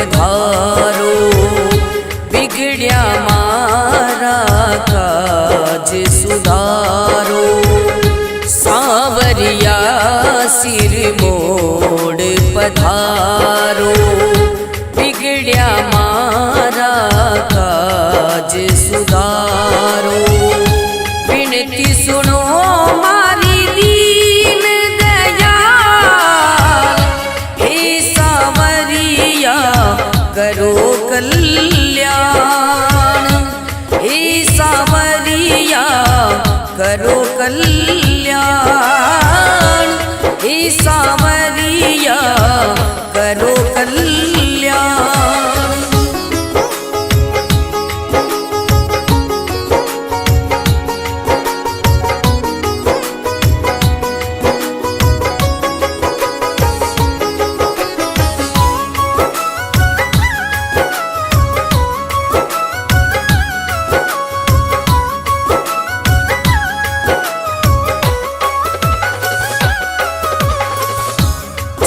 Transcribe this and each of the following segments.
पधारो। बिगड़िया मारा काज सुधारो। सांवरिया सिर मोड़ पधारो। बिगड़िया मारा काज सुधारो। विनती सुनो मारी दीन दयाल। हे सांवरिया करो कल्याण। हे सांवरिया करो कल्याण। हे सांवरिया करो कल्याण।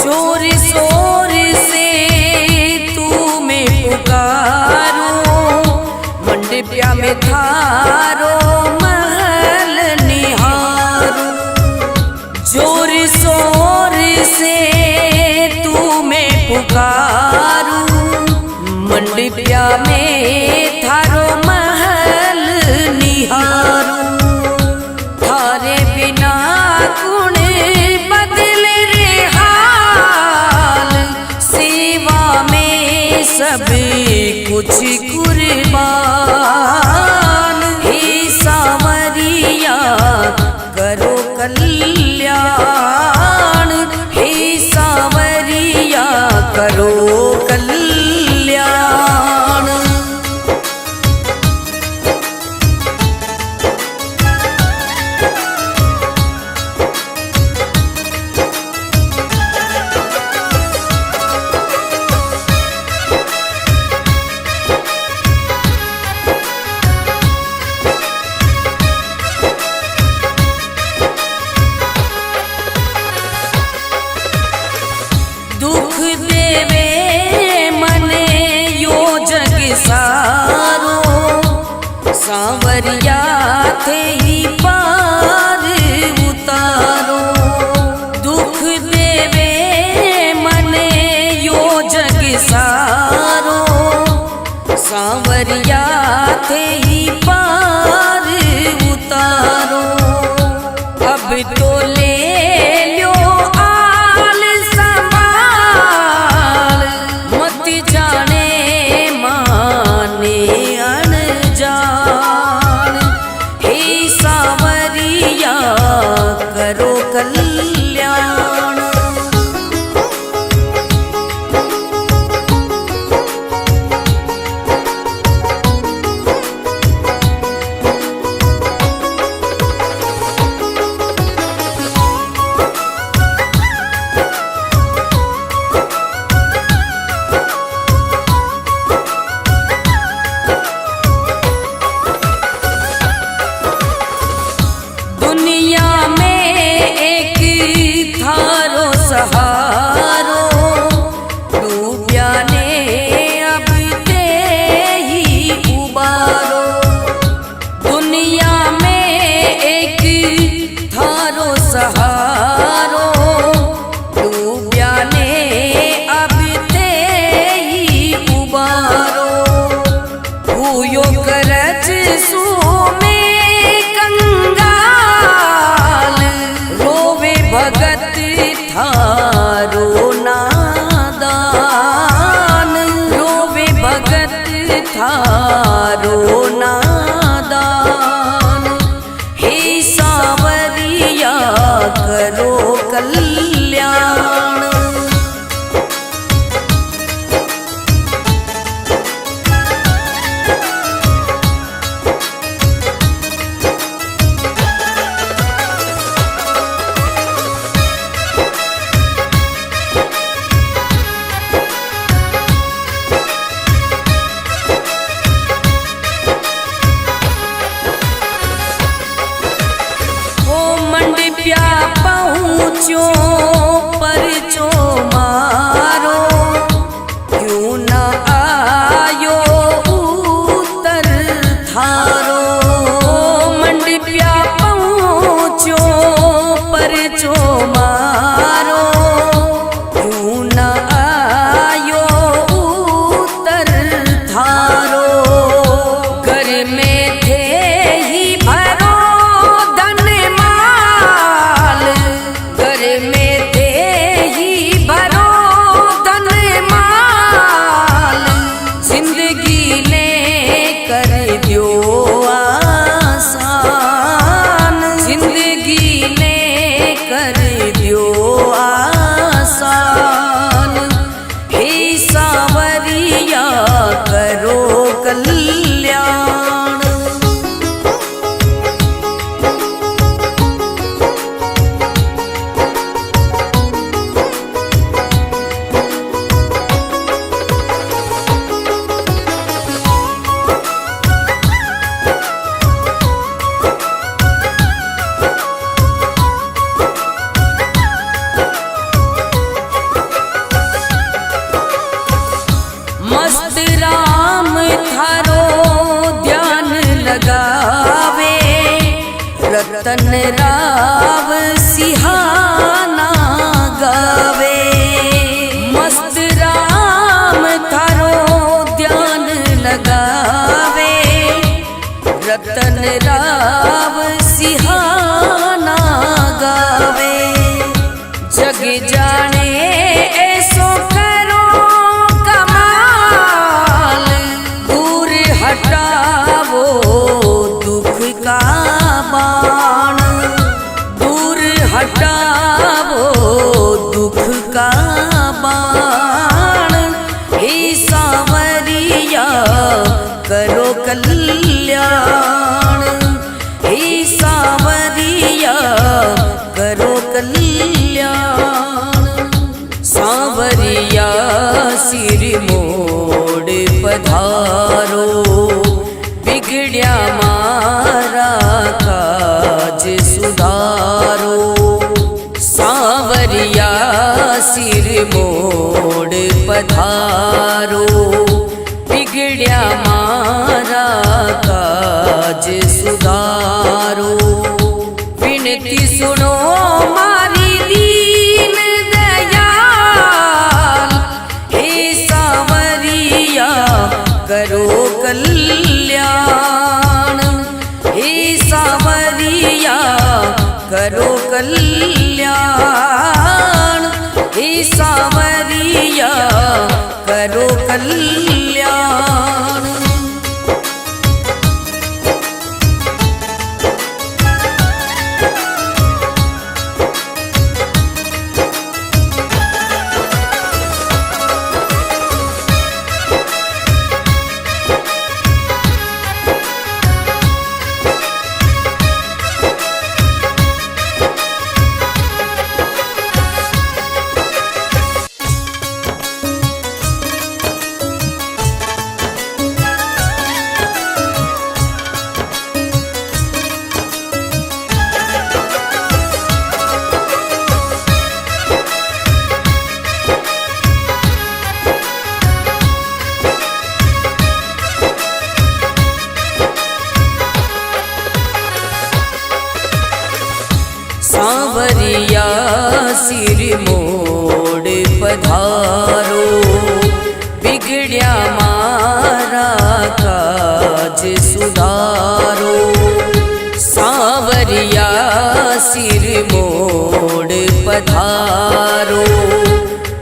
जोर शोर से तुम्हें पुकारो। मंडपिया में थारो महल निहारो। जोर शोर से तुम्हें पुकारो। मंडपिया में थारो महल निहारो। थारे बिना गुण बदले रे हाल। सेवा में सब कुछ कुर्बान। हे सांवरिया करो कल्याण। हे सांवरिया करो कल्याण। दुख देवे मने यो जग सारो। सांवरिया थे ही पार उतारो। दुख देवे मने यो जग सारो। सांवरिया थे ही पार उतारो। अब तो ले लो आल संभाल। मत जाने माने अनजान। हे सांवरिया करो कल्याण। दुनिया में एक थारो सहारो। डूबिया ने अब ते ही उबारो। दुनिया में एक थारो सहारो। डूबिया ने अब ते ही उबारो। हुयो करज सो में कंगाल। रोवे भगत थारो नादान। रोवे भगत थारो नादान। हे सांवरिया करो कल्याण। पहुँचो परचो मारो। क्यों ना कल्याण। हे सावरिया करो कल्याण। सावरिया सिर मोड़ पधारो, बिगड़िया मारा काज सुधारो। सावरिया सिर मोड़ पधारो, बिगड़िया मारा काज सुधारो। विनती सुनो मारी दीन दयाल, हे सावरिया करो कल्याण। हे सावरिया करो कल्याण। हे सावरिया करो कल्याण। सावरिया सिर मोड़ पधारो, बिगड़िया मारा काज सुधारो। सावरिया सिर मोड़ पधारो,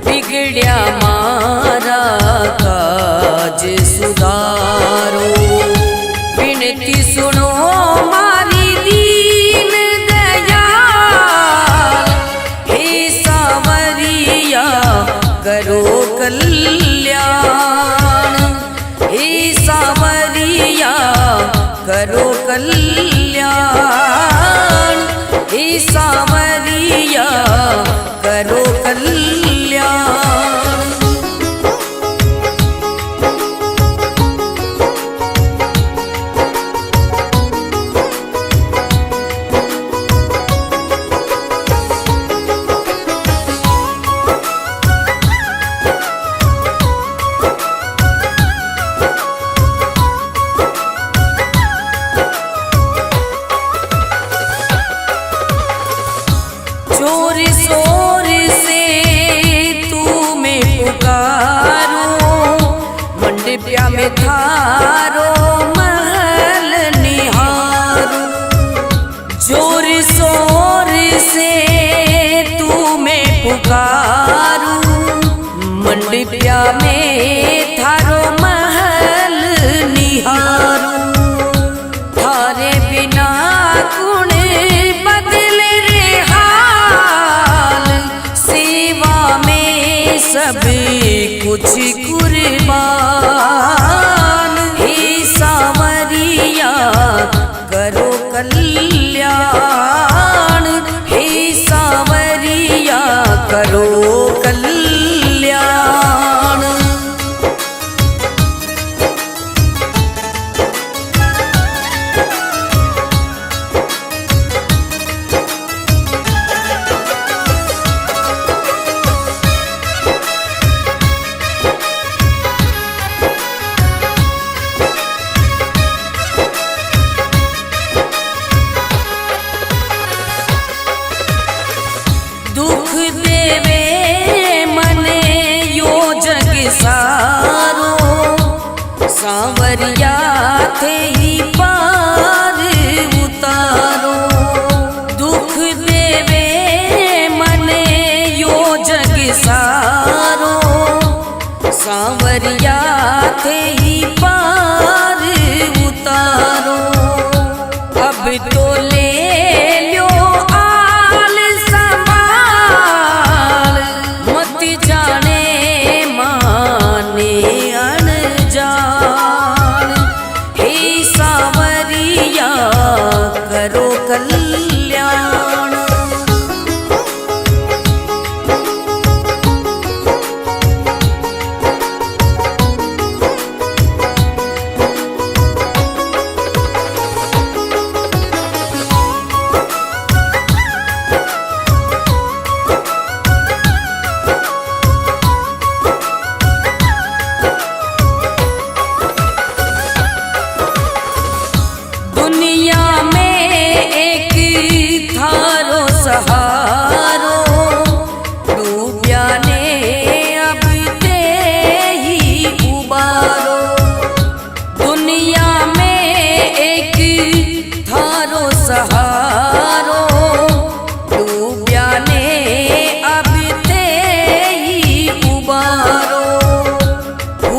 बिगड़िया मारा काज सुधारो। विनती सुनो मारी दीन दयाल, हे सावरिया करो कल्याण। हे सावरिया करो कल्याण। हे सावरिया करो कल्याण। जोर शोर से तुम्हें पुकारो, मंडपिया में थारो महल निहारो। जोर शोर से तुम्हें पुकारो, मंडपिया में थारो महल निहारो। थारे बिना कुण बदले रे हाल, सेवा में सब कुछ कुर्बान। हे सावरिया करो कल्याण। हे सावरिया करो कल्याण। दुख देवे मने यो जग सारो, सावरिया थे ही पार उतारो। दुख देवे मने यो जग सारो, सावरिया थे ही पार उतारो। अब तो ले लो आल संभाल, मत जाने माने अनजान। हे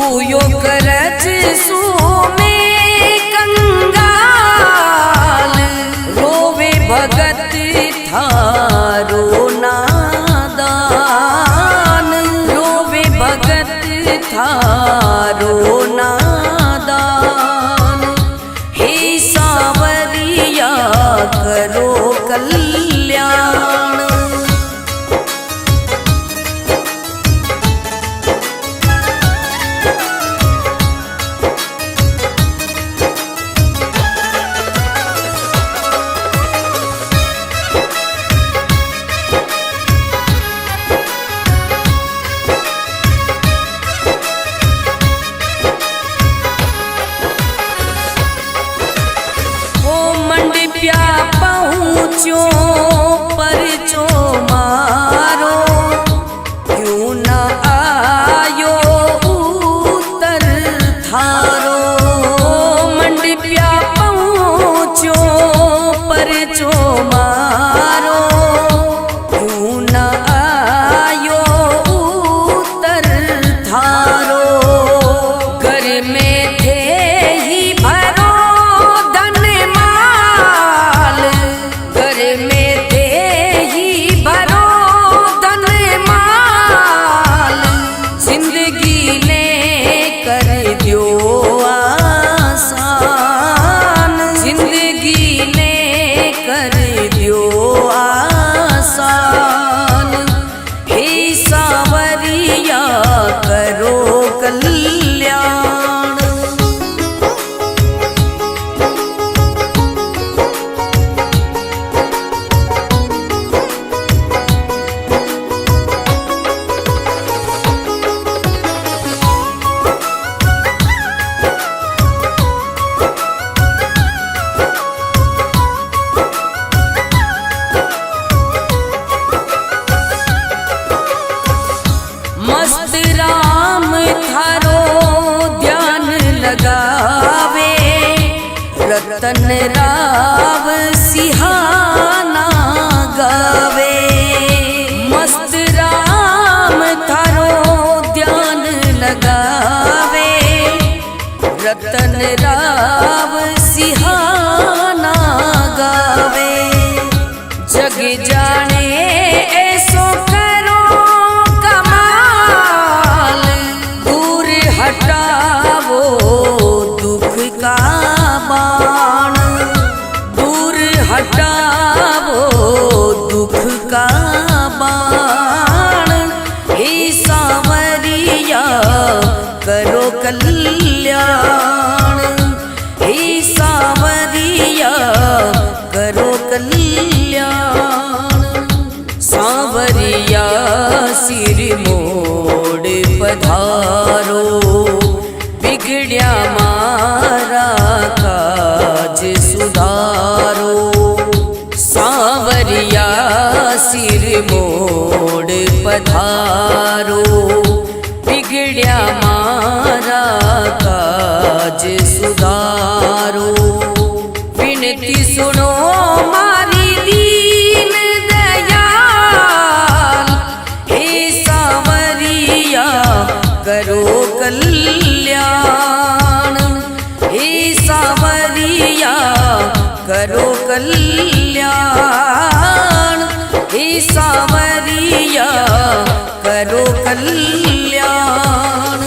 हुयो करज सो में कंगाल, रोवे भगत थारो नादान, रोवे भगत थारो नादान। हे सावरिया करो कल्याण। पहुँचो परचो मारो, क्यों न आयो उत्तर थारो। मंडप्या पहुँचो परचो मारो, क्यों न आयो उत्तर थारो। घर में थे ही भरो धन माल, घर में थे ही भरो धन माल। जिंदगी ने कर दियो आसान, जिंदगी ने कर दियो आसान। हे सावरिया करो कल्याण। मस्त राम थारो ध्यान लगावे, रतन राव सिहाना गावे। मस्त राम थारो ध्यान लगावे, रतन राव सिहाना गावे। जग जाने ऐसो करो कमाल, दूर हटावो दुख का बाण, दूर हटावो दुख का बाण। हे सावरिया करो कल्याण, हे सावरिया करो कल्याण। सावरिया सिर मोड़ पधारो, बिगड़िया मारा काज सुधारो। सावरिया सिर मोड़ पधारो, बिगड़िया मारा काज सुधारो। विनती सुनो मारी दीन दयाल, हे सावरिया करो कल्याण। हे सावरिया करो कल्याण, हे सावरिया करो कल्याण।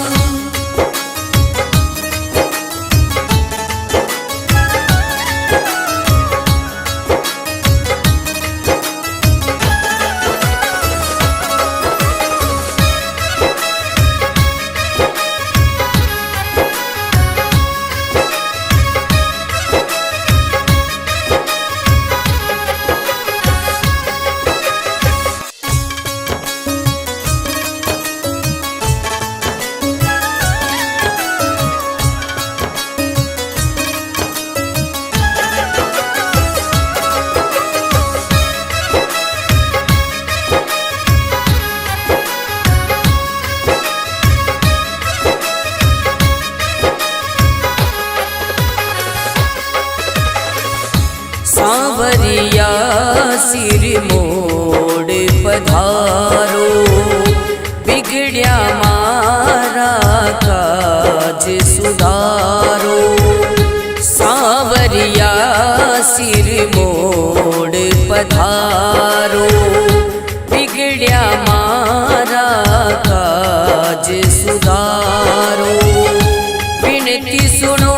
विनती सुनो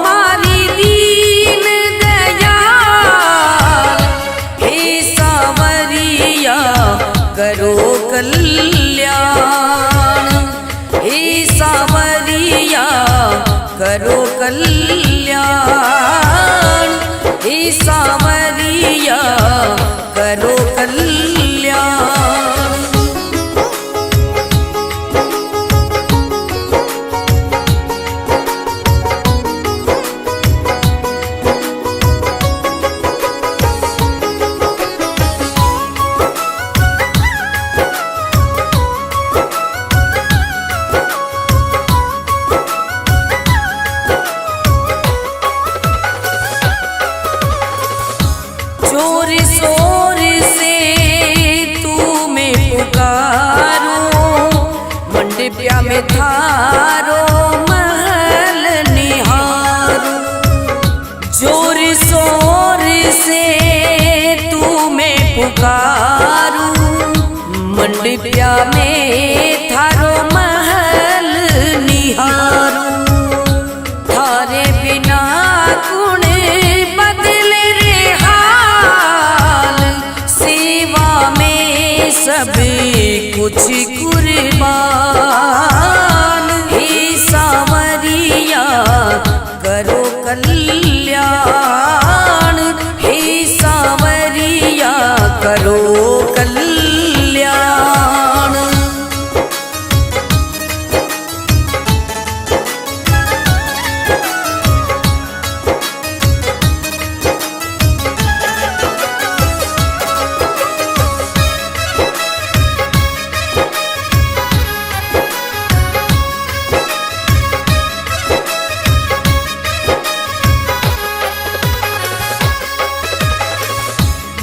मारी दीन दयाल, हे सांवरिया करो कल्याण, हे सांवरिया करो कल्याण, हे सांवरिया करो कल्याण। जोर शोर से तुम्हें पुकारो, मंडपिया में थारो महल निहारो। जोर शोर से तुम्हें पुकारो, मंडपिया में थारो महल निहारो। थारे बिना गुण बदले रे हाल, सेवा में सब कुछ कुर्बान, हे सांवरिया करो कल्याण, हे सांवरिया करो कल्याण।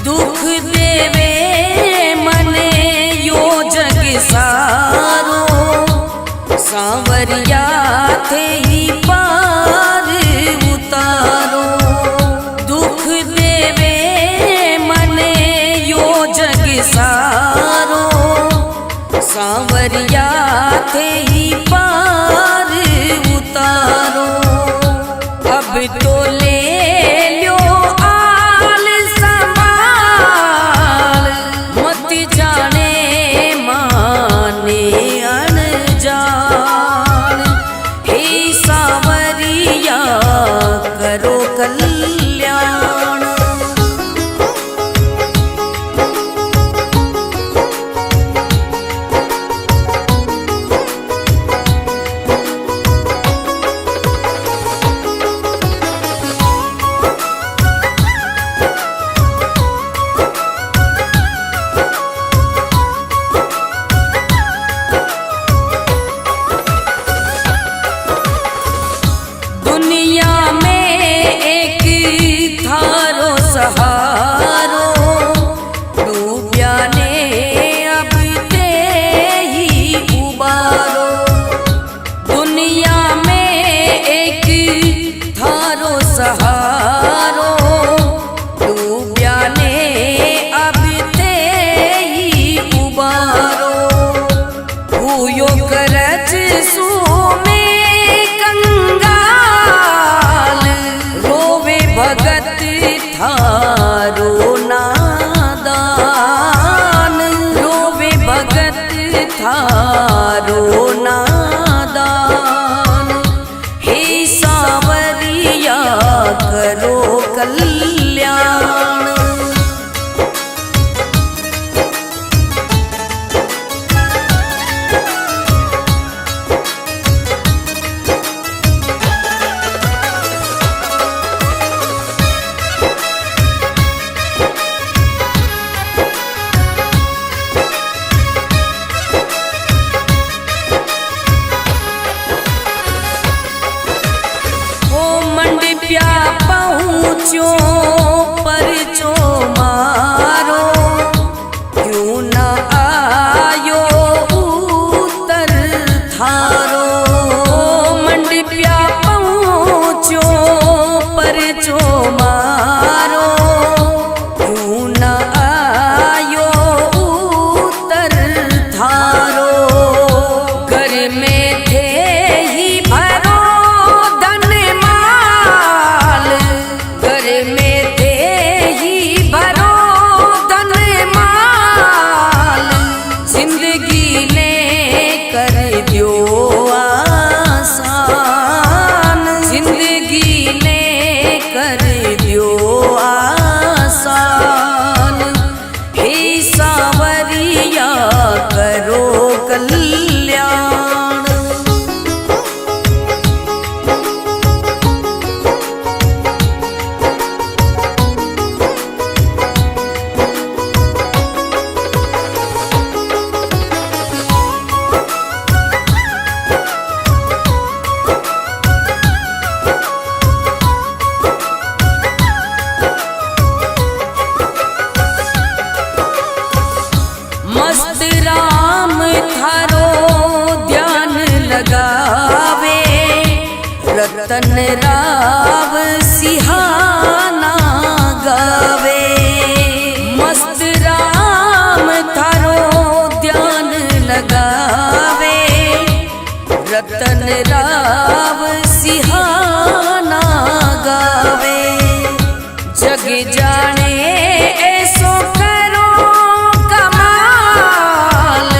दुख देवे मने यो जग सारो, सांवरिया थे ही पार उतारो। दुख देवे मने यो जग सारो, सांवरिया थे ही पार उतारो। अब तो ले लो आल संभाल, मत जाने माने अनजान, हे सांवरिया करो कल्याण। दुनिया में एक थारो सहारो, डूबिया ने अब ते ही उबारो। दुनिया में एक थारो सहारो, डूबिया ने अब ते ही उबारो। हुयो करज सो में कंगाल, रोवे भगत थारो नादान, रोवे भगत थारो नादान, हे सांवरिया करो कल्याण। मंडपिया पहुँचो परचो मारो, क्यों न आयो उत्तर थारो। मंडपिया पहुँचो परचो मारो, क्यों न आयो उत्तर थारो। घर में थे ही भरो रतन राव सिहाना गावे। मस्त राम थारो ध्यान लगावे, रतन राव सिहाना गावे। जग जाने ऐसो करो कमाल,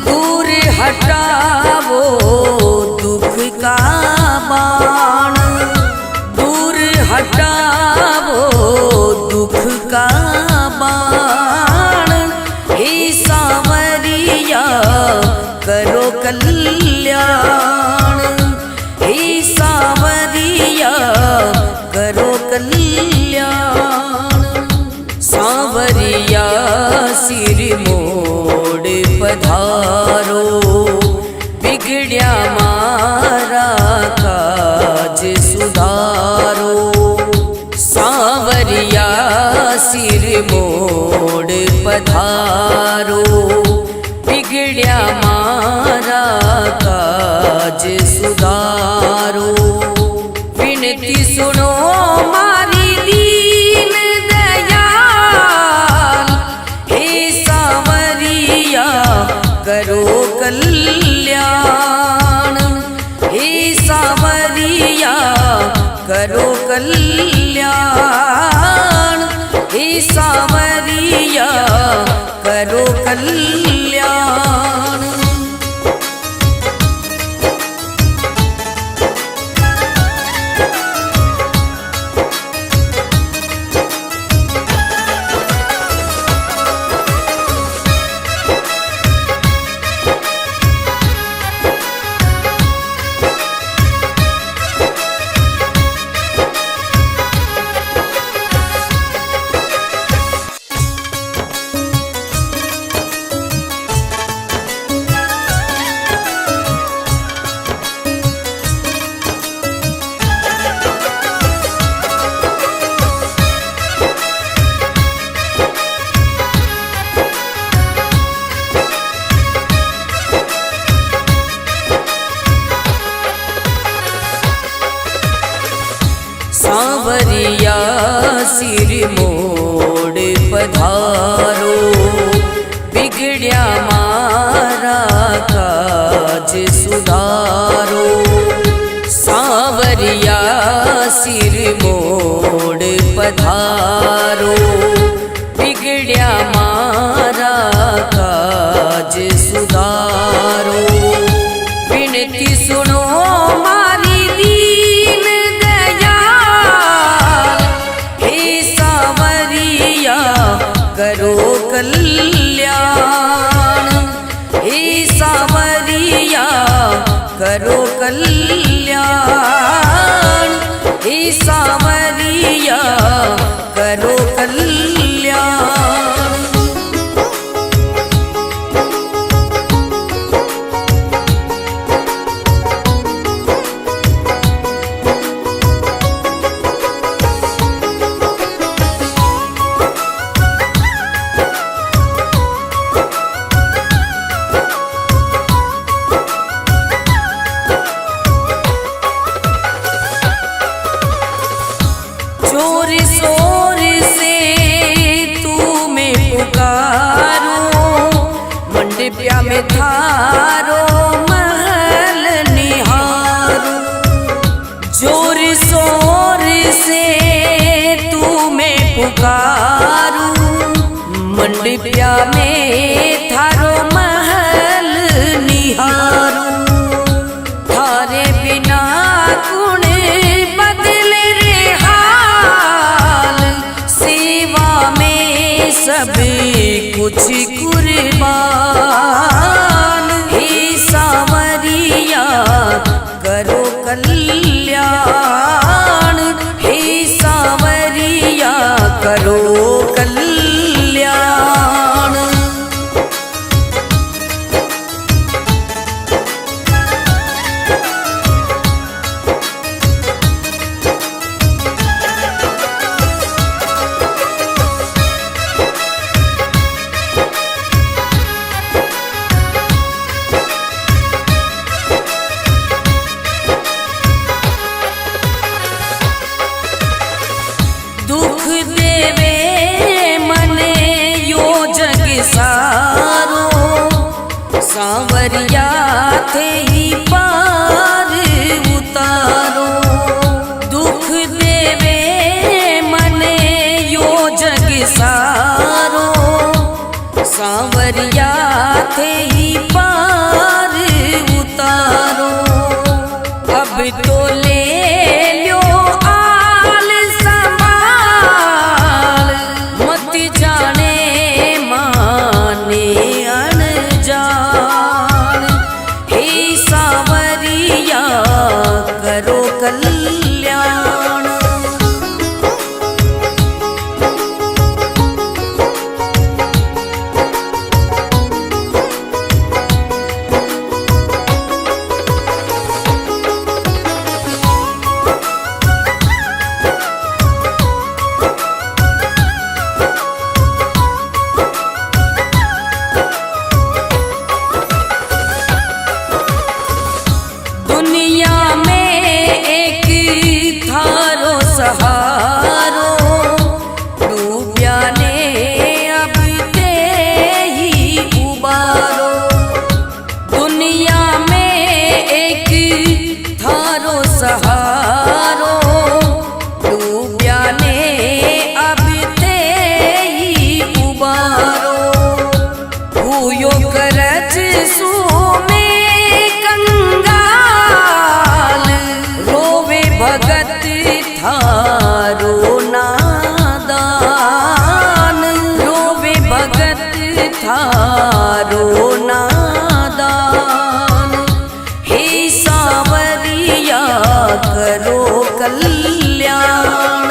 दूर हटावो दुख का बाण, दूर हटावो दुख का बाण। हे सांवरिया करो कल्याण, हे सांवरिया करो कल्याण। सांवरिया सिर मोड़ पधारो, बिगड़िया मारा काज सुधारो। सांवरिया सिर मोड़ पधारो, बिगड़िया मारा काज सुधारो। विनती सुनो मारी दीन दयाल, हे सांवरिया करो कल्याण, हे सांवरिया करो कल्याण, हे सांवरिया करो कल्याण। सांवरिया सिर मोड़ पधारो, बिगड़िया मारा काज सुधारो। सांवरिया सिर मोड़ पधारो, बिगड़िया मारा काज सुधारो। विनती सुनो मारी दीन दयाल, हे सांवरिया करो कल्याण, हे सांवरिया करो कल्याण, हे सांवरिया करो कल्याण। जोर शोर से तू मैं पुकारो, मंडपिया में थारो महल निहारो। जोर शोर से तू मैं पुकारो, मंडपिया में थारो महल निहारो। थारे बिना गुण बदले रे हाल, सेवा में सब कुछ कुर्बान। हे सांवरिया करो कल्याण, हे सांवरिया करो कल्याण। सांवरिया थे ही पार उतारो। दुख देवे मने यो जग सारो, सांवरिया थे ही पार उतारो। अब तो ले लो आल संभाल, मत जाने माने अनजान। हे सांवरिया करो कल्याण। दुनिया में एक थारो सहारो, डूब्या ने अब ते ही उबारो। दुनिया में एक थारो सहारो, डूब्या ने अब ते ही उबारो। हुयो करज सो में कंगाल, रोवे भगत थारो नादान। रोवे भगत थारो नादान। हे सांवरिया करो कल्याण।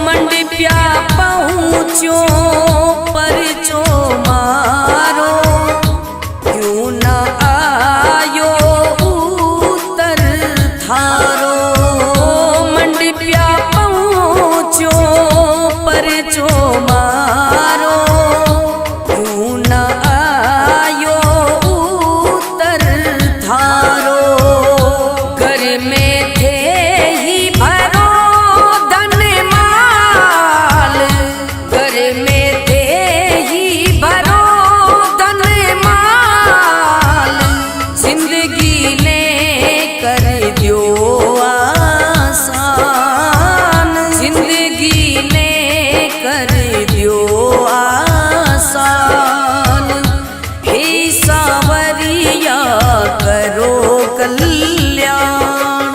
मंडप्या पहुँचो परचो मारो, क्यों न आयो उत्तर थारो। मंडप्या पहुँचो परचो मारो, क्यों न आयो उत्तर थारो। घर में थे ही भरो धन माल, घर में थे ही भरो धन माल। जिंदगी ने कर दियो आसान, जिंदगी ने कर दियो आसान। हे सांवरिया करो कल्याण।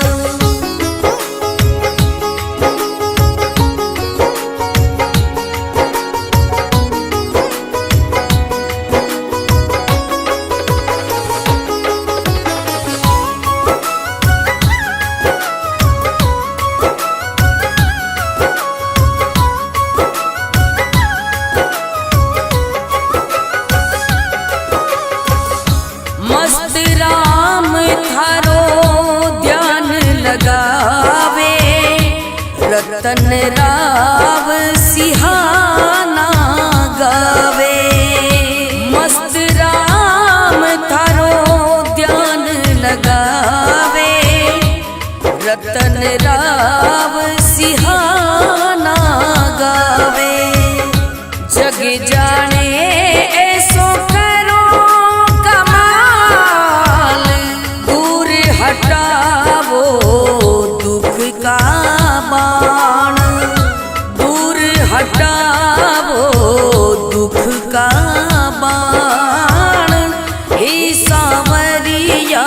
मस्त राम थारो ध्यान लगावे, रतन राव सिहाना गावे। मस्त राम थारो ध्यान लगावे, रतन राव सिहाना गावे। जग जाने ऐसो करो कमाल, दूर हटावो दुख का बाण। दूर हटावो दुख का बाण। हे सांवरिया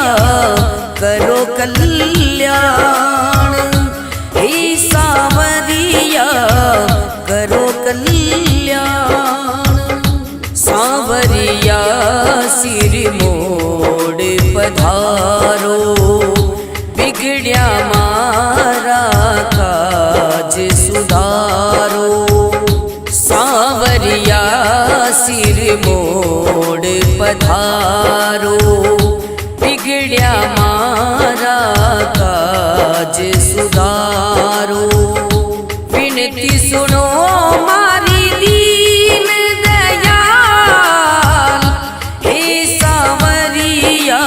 करो कल्याण। हे सांवरिया करो कल्याण। सांवरिया सिर मोड़ पधारो, बिगड़िया मारा काज सुधारो। सांवरिया सिर मोड़ पधारो, बिगड़िया मारा काज काज सुधारो। विनती सुनो मारी दीन दयाल, हे सांवरिया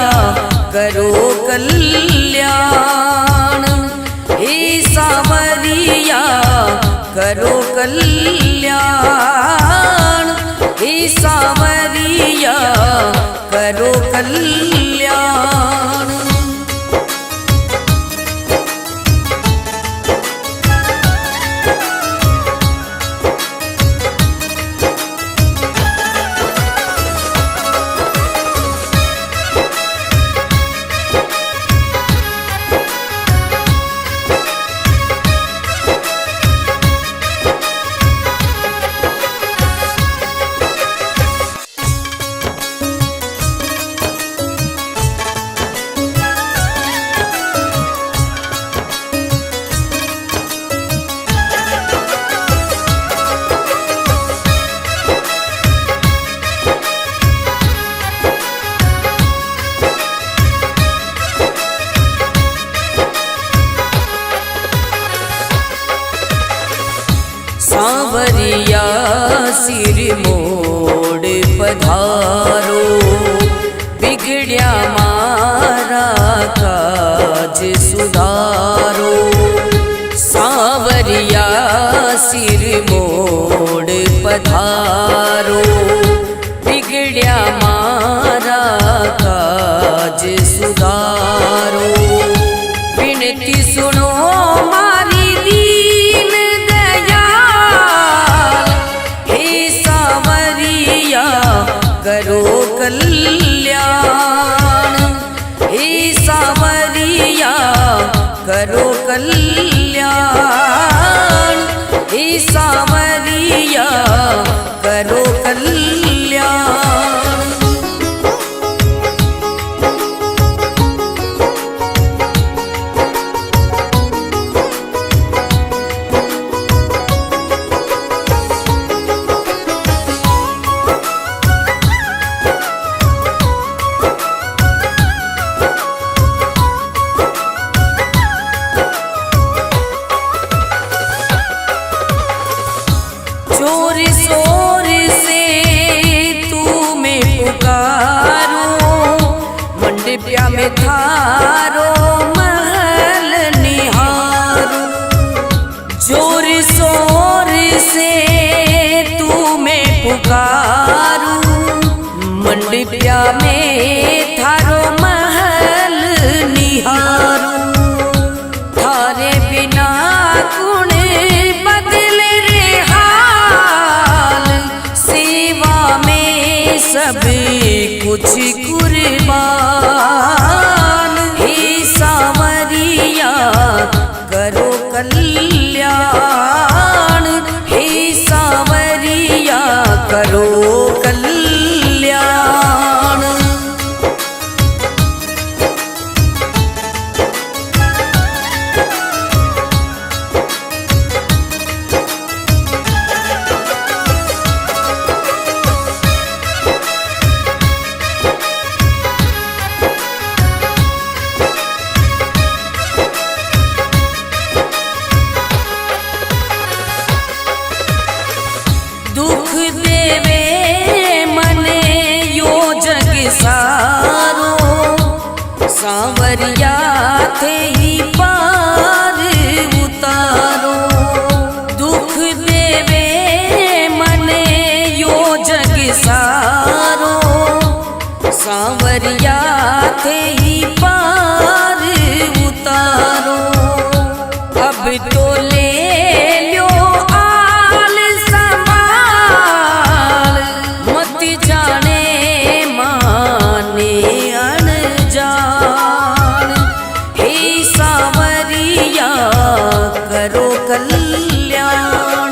करो कल्याण। हे सांवरिया करो कल्याण, हे सांवरिया करो कल्याण। सांवरिया सिर मोड़ पधारो, बिगड़िया मारा काज सुधारो। सांवरिया सिर मोड़ पधारो, बिगड़िया मारा काज सुधारो। विनती सुनो मारी दीन दयाल, हे सांवरिया करो कल्याण। हे सांवरिया करो कल्याण, हे सांवरिया करो कल्याण। जोर शोर से तुम्हें पुकारो, मंडपिया में थारो महल निहारो। जोर शोर से तुम्हें पुकारो, मंडपिया में थारो महल निहारो। थारे बिना कुण बदले रे हाल, सेवा में सब कुछ कुर्बान। हे सांवरिया करो कल्याण, हे सांवरिया करो कल्याण। दुख देवे मने यो जग सारो, सांवरिया थे ही पार उतारो। दुख देवे मने यो जग सारो, सांवरिया थे ही पार उतारो। अब तो ले लो आल संभाल, मत जाने माने अनजान। हे सांवरिया करो कल्याण।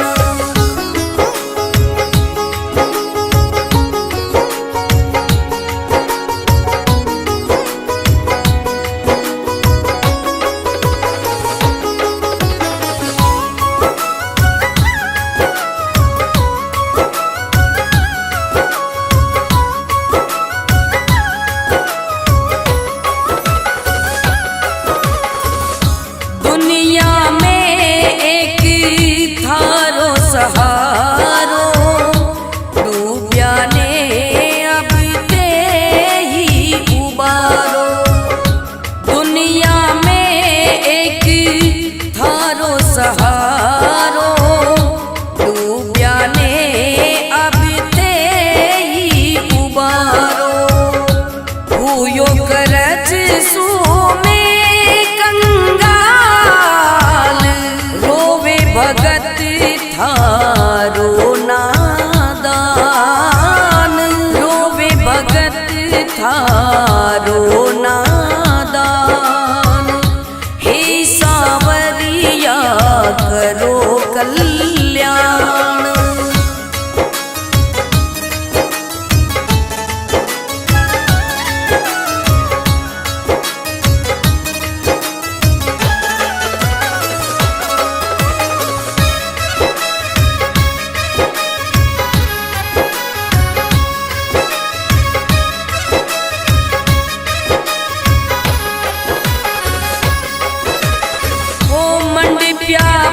मारो नादान। हे सावरिया करो कल्याण।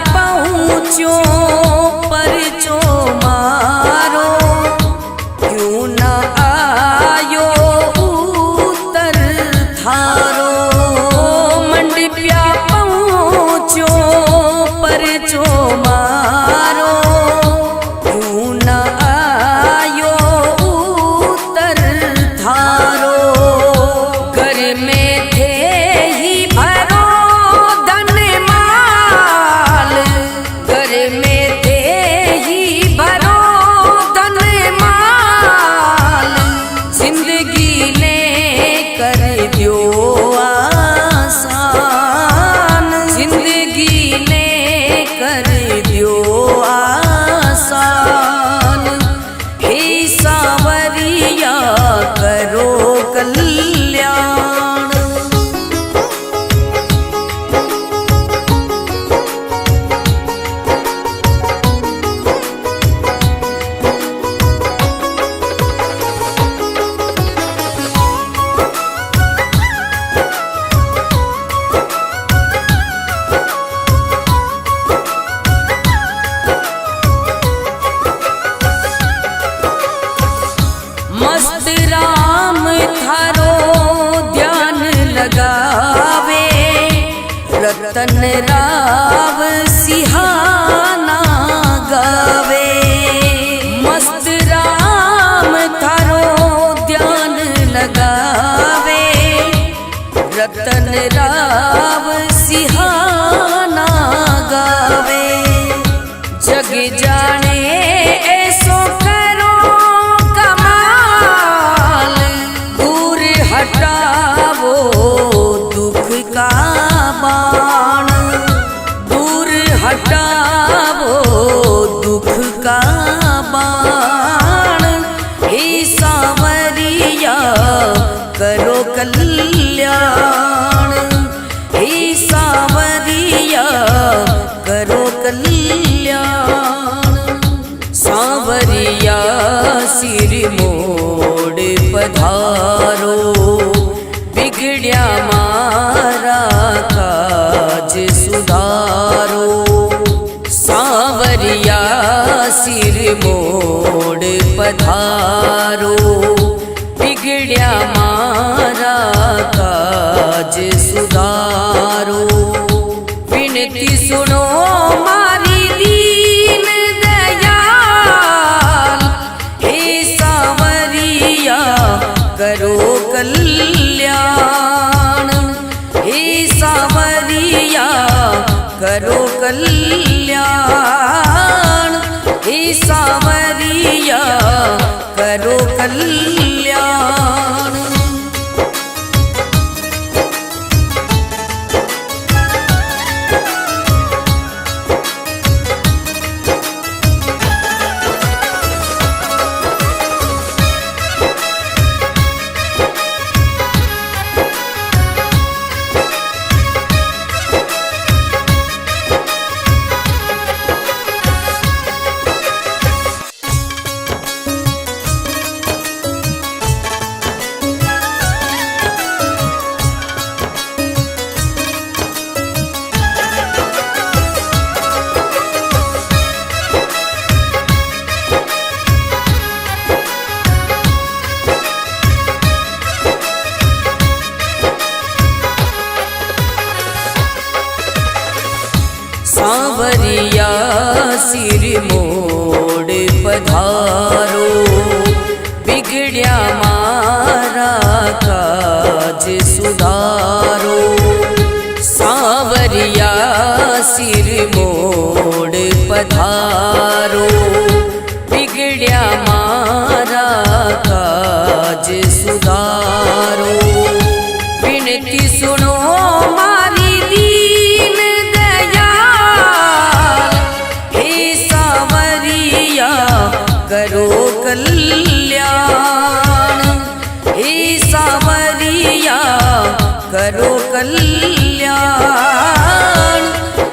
पहुँचो परचो मारो, क्यों न आयो उत्तर थारो। मंडप्या पहुँचो परचो मारो, क्यों न आयो उत्तर थारो। घर में थे ही भरो मस्त राम थारो ध्यान लगावे, रतन राव सिहाना गावे। मस्त राम थारो ध्यान लगावे, रतन राव सिहाना गावे। जग जाने ऐसो हटावो दुख का बाण, दूर हटावो दुख का बाण। हे सावरिया करो कल्याण। हे सावरिया करो कल्याण। सावरिया सिर मोड़ पधारो, बिगड़िया मारा काज सुधारो। सावरिया सिर मोड़ पधारो, बिगड़िया मारा काज सुधारो। विनती सुनो मारी दीन दयाल, हे सावरिया करो कल्याण। हे सावरिया करो कल्याण। हे सावरिया करो कल्याण। सावरिया सिर मोड़ पधारो, बिगड़िया मारा काज सुधारो। सावरिया सिर मोड़ पधारो, बिगड़िया मारा काज सुधारो। कल्याण, हे सांवरिया करो कल्याण,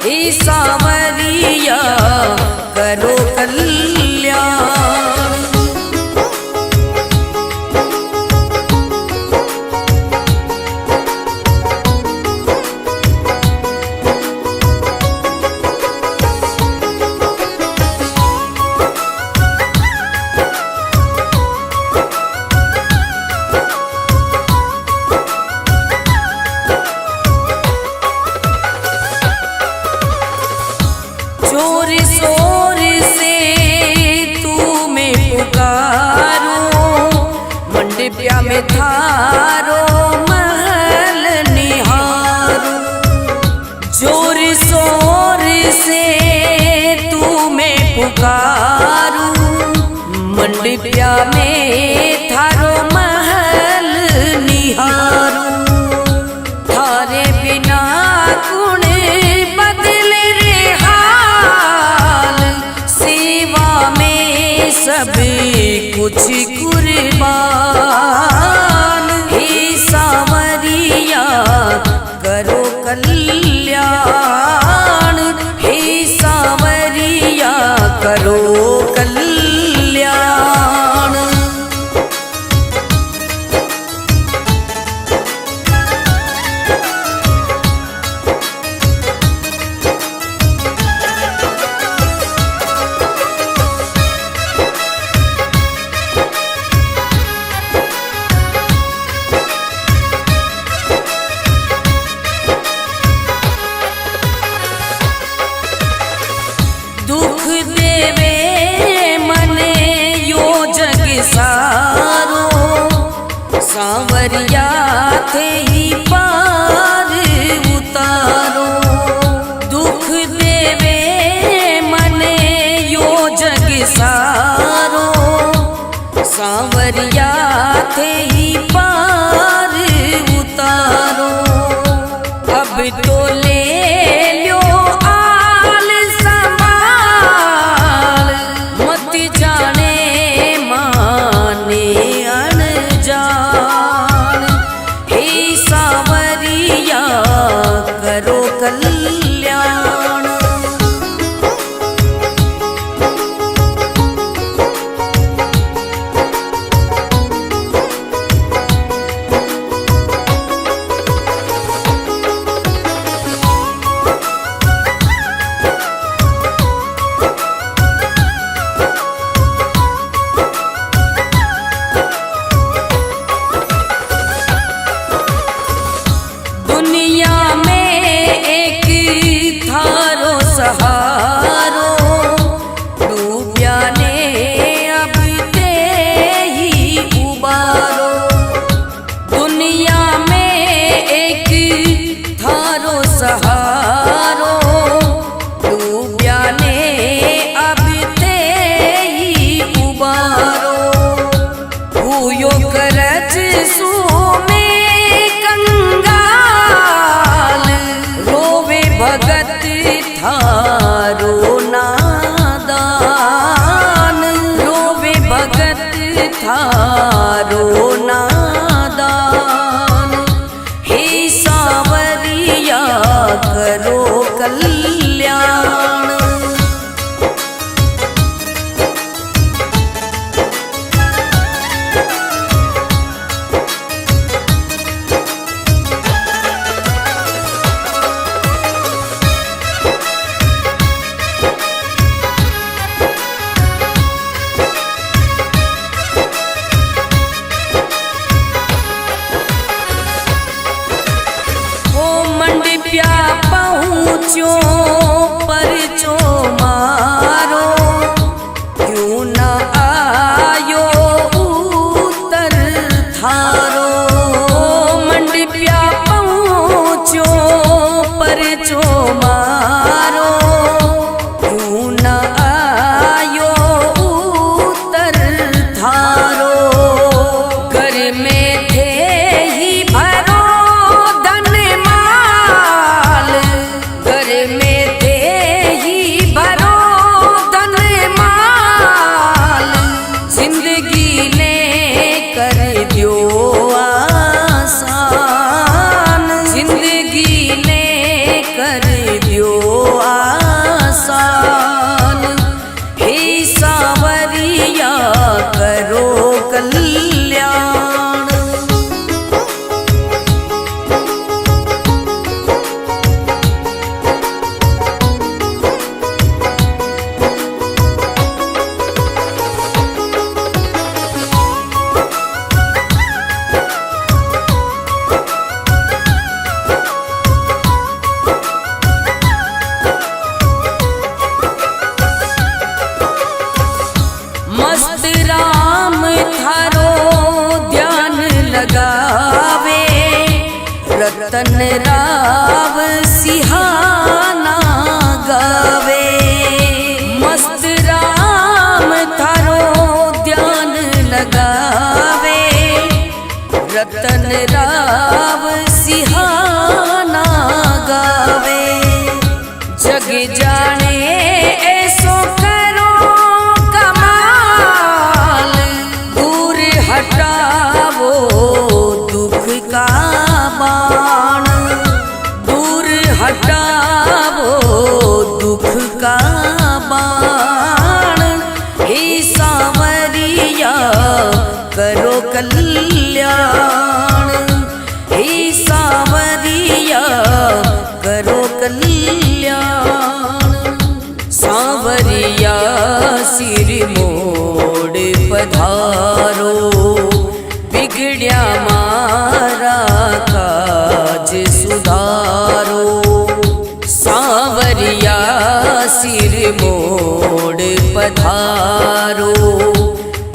हे सांवरिया करो कल्याण। जोर शोर से तू मैं पुकारो, मंडपिया में थारो महल निहारो। जोर शोर से तू मैं पुकारो, मंडपिया में थारो महल निहारो। थारे बिना गुण बदले रे हाल, सेवा में सब कुछ कुर्बान, हे सांवरिया करो कल्याण, हे सांवरिया करो कल्याण। दुख देवे मने यो जग सारो, सांवरिया थे ही पार उतारो। दुख देवे मने यो जग सारो, सांवरिया थे ही पार उतारो। अब तो ले लो आल संभाल, मत जाने माने अनजान, हे सांवरिया करो कल्याण। दुनिया में एक थारो सहारो, डूबिया ने अब ते ही उबारो। दुनिया में एक थारो सहारो, डूबिया ने अब ते ही उबारो। हुयो करज सो में कंगाल, रोवे भगत थारो नादान, रोवे भगत थारो नादान, हे सांवरिया करो कल्याण। मंडपिया पहुँचो परचो मारो, क्यों न आयो उत्तर थारो। मंडपिया पहुँचो परचो मारो, क्यों न आयो उत्तर थारो। घर में थे ही भरो धन माल, घर में रतन राव सिहाना गावे। मस्त राम थारो ध्यान लगावे, रतन राव सिहाना गावे। जग जाने ऐसो करो कमाल, दूर हटावो दुख का बाण, दूर हटावो दुख का बाण। हे सांवरिया करो कल्याण, हे सांवरिया करो कल्याण। सांवरिया सिर मोड़ पधारो, बिगड़िया मारा काज सुधारो। सांवरिया सिर मोड़ पधारो,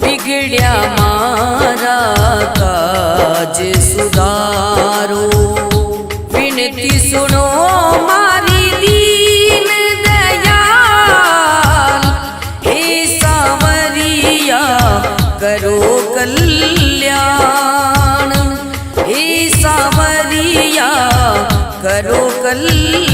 बिगड़िया मारा काज सुधारो। विनती सुनो मारी दीन दयाल, हे सांवरिया करो कल्याण, हे सांवरिया करो कल्याण।